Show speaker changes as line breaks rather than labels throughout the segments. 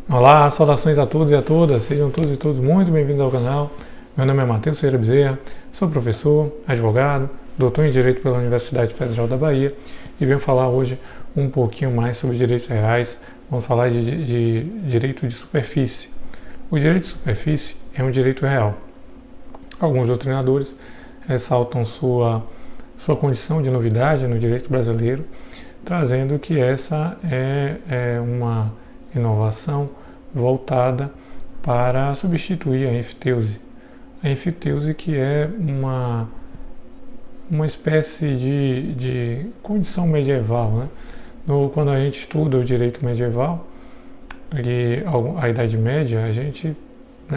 Olá, saudações a todos e a todas, sejam todos e todos muito bem-vindos ao canal. Meu nome é Matheus Ferreira Bezerra, sou professor, advogado, doutor em Direito pela Universidade Federal da Bahia e venho falar hoje um pouquinho mais sobre direitos reais. Vamos falar de direito de superfície. O direito de superfície é um direito real. Alguns doutrinadores ressaltam sua condição de novidade no direito brasileiro, trazendo que essa é uma inovação voltada para substituir a enfiteuse. A enfiteuse que é uma espécie de condição medieval, né? Quando a gente estuda o direito medieval e a Idade Média, a gente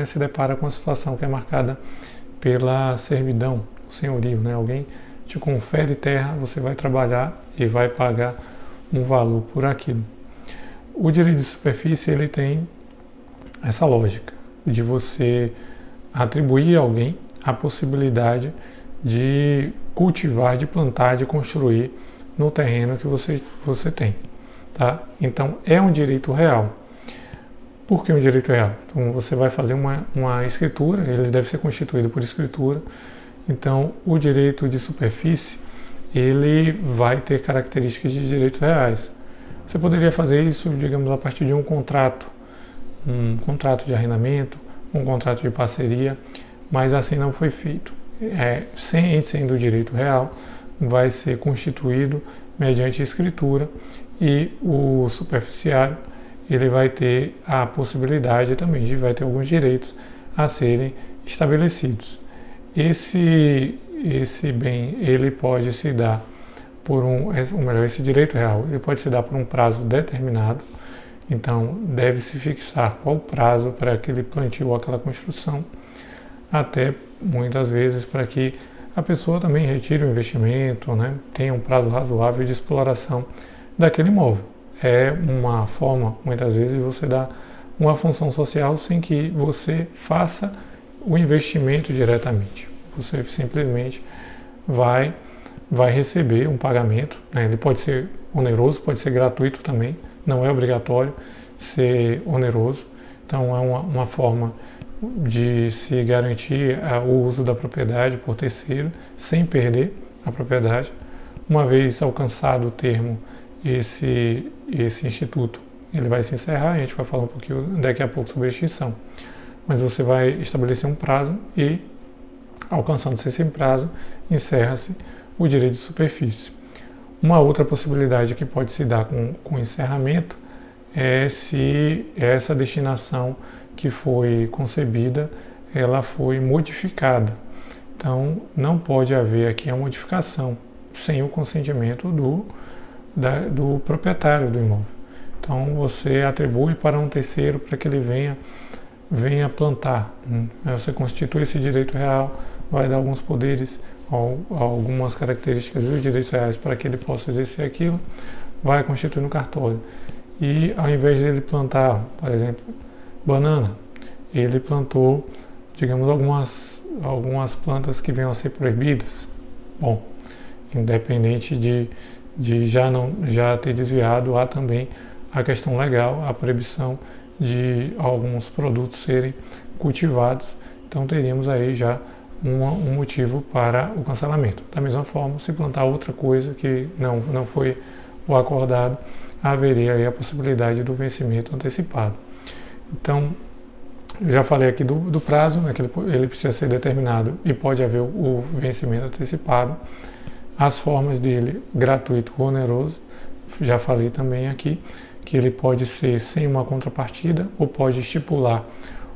se depara com uma situação que é marcada pela servidão, o senhorio, né? Alguém te confere terra, você vai trabalhar e vai pagar um valor por aquilo. O direito de superfície ele tem essa lógica de você atribuir a alguém a possibilidade de cultivar, de plantar, de construir no terreno que você tem. Tá? Então é um direito real. Por que um direito real? Então você vai fazer uma escritura, ele deve ser constituído por escritura. Então o direito de superfície ele vai ter características de direitos reais. Você poderia fazer isso, digamos, a partir de um contrato de arrendamento, um contrato de parceria, mas assim não foi feito. Sendo direito real, vai ser constituído mediante escritura e o superficiário ele vai ter a possibilidade também de vai ter alguns direitos a serem estabelecidos. Esse bem ele pode se dar esse direito real, ele pode se dar por um prazo determinado. Então, deve-se fixar qual o prazo para aquele plantio ou aquela construção, até muitas vezes para que a pessoa também retire o investimento, né? Tenha um prazo razoável de exploração daquele imóvel. É uma forma, muitas vezes, de você dar uma função social sem que você faça o investimento diretamente. Você simplesmente vai receber um pagamento, né? Ele pode ser oneroso, pode ser gratuito também, não é obrigatório ser oneroso. Então é uma forma de se garantir o uso da propriedade por terceiro, sem perder a propriedade. Uma vez alcançado o termo, esse instituto ele vai se encerrar, a gente vai falar um pouquinho daqui a pouco sobre a extinção. Mas você vai estabelecer um prazo e, alcançando-se esse prazo, encerra-se o direito de superfície. Uma outra possibilidade que pode se dar com encerramento é se essa destinação que foi concebida, ela foi modificada. Então, não pode haver aqui a modificação sem o consentimento do proprietário do imóvel. Então, você atribui para um terceiro para que ele venha plantar. Você constitui esse direito real, vai dar alguns poderes, algumas características dos direitos reais para que ele possa exercer aquilo, vai constituir no cartório. E ao invés de ele plantar, por exemplo, banana, ele plantou, digamos, algumas plantas que venham a ser proibidas. Bom, independente de já ter desviado, há também a questão legal, a proibição de alguns produtos serem cultivados. Então teríamos aí já um motivo para o cancelamento. Da mesma forma, se plantar outra coisa que não foi o acordado, haveria aí a possibilidade do vencimento antecipado. Então, eu já falei aqui do prazo, né, que ele precisa ser determinado e pode haver o vencimento antecipado. As formas dele, gratuito ou oneroso, já falei também aqui, que ele pode ser sem uma contrapartida ou pode estipular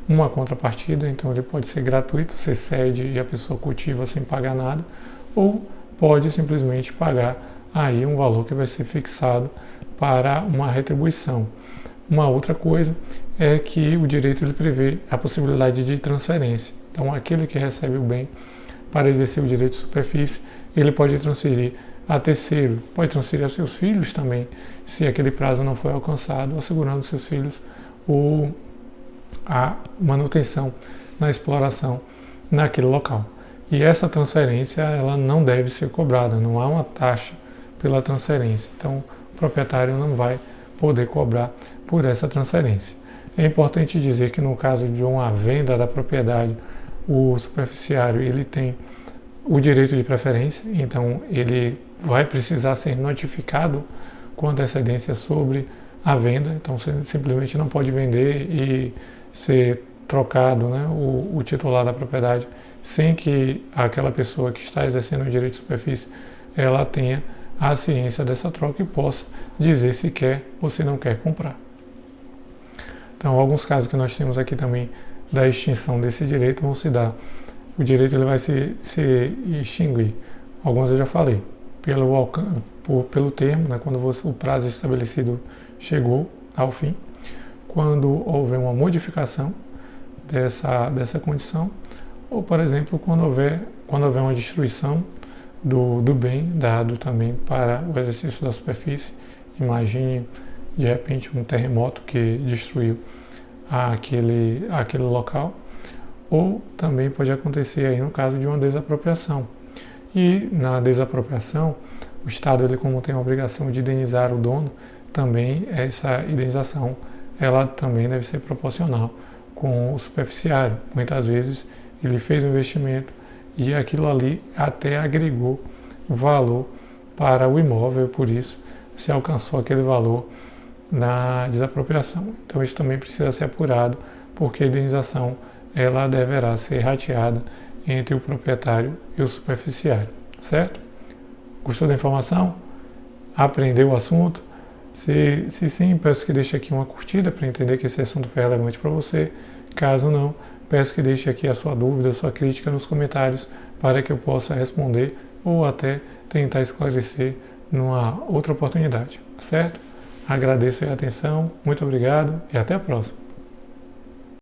uma contrapartida, então ele pode ser gratuito, você cede e a pessoa cultiva sem pagar nada, ou pode simplesmente pagar aí um valor que vai ser fixado para uma retribuição. Uma outra coisa é que o direito ele prevê a possibilidade de transferência. Então aquele que recebe o bem para exercer o direito de superfície, ele pode transferir a terceiro, pode transferir a seus filhos também, se aquele prazo não foi alcançado, assegurando seus filhos a manutenção na exploração naquele local. E essa transferência ela não deve ser cobrada, não há uma taxa pela transferência. Então o proprietário não vai poder cobrar por essa transferência. É importante dizer que no caso de uma venda da propriedade, o superficiário ele tem o direito de preferência, então ele vai precisar ser notificado com antecedência sobre a venda, então você simplesmente não pode vender e ser trocado, né, o titular da propriedade sem que aquela pessoa que está exercendo o direito de superfície ela tenha a ciência dessa troca e possa dizer se quer ou se não quer comprar. Então, alguns casos que nós temos aqui também da extinção desse direito vão se dar. O direito ele vai se extinguir. Alguns eu já falei. Pelo termo, né, quando o prazo estabelecido chegou ao fim. Quando houver uma modificação dessa condição. Ou, por exemplo, quando houver uma destruição do bem dado também para o exercício da superfície. Imagine, de repente, um terremoto que destruiu aquele local, ou também pode acontecer aí no caso de uma desapropriação. E na desapropriação, o Estado, ele como tem a obrigação de indenizar o dono, também essa indenização, ela também deve ser proporcional com o superficiário. Muitas vezes ele fez um investimento e aquilo ali até agregou valor para o imóvel, por isso se alcançou aquele valor na desapropriação. Então isso também precisa ser apurado, porque a indenização ela deverá ser rateada entre o proprietário e o superficiário, certo? Gostou da informação? Aprendeu o assunto? Se sim, peço que deixe aqui uma curtida para entender que esse assunto foi relevante para você. Caso não, peço que deixe aqui a sua dúvida, a sua crítica nos comentários para que eu possa responder ou até tentar esclarecer numa outra oportunidade, certo? Agradeço a atenção, muito obrigado e até a próxima.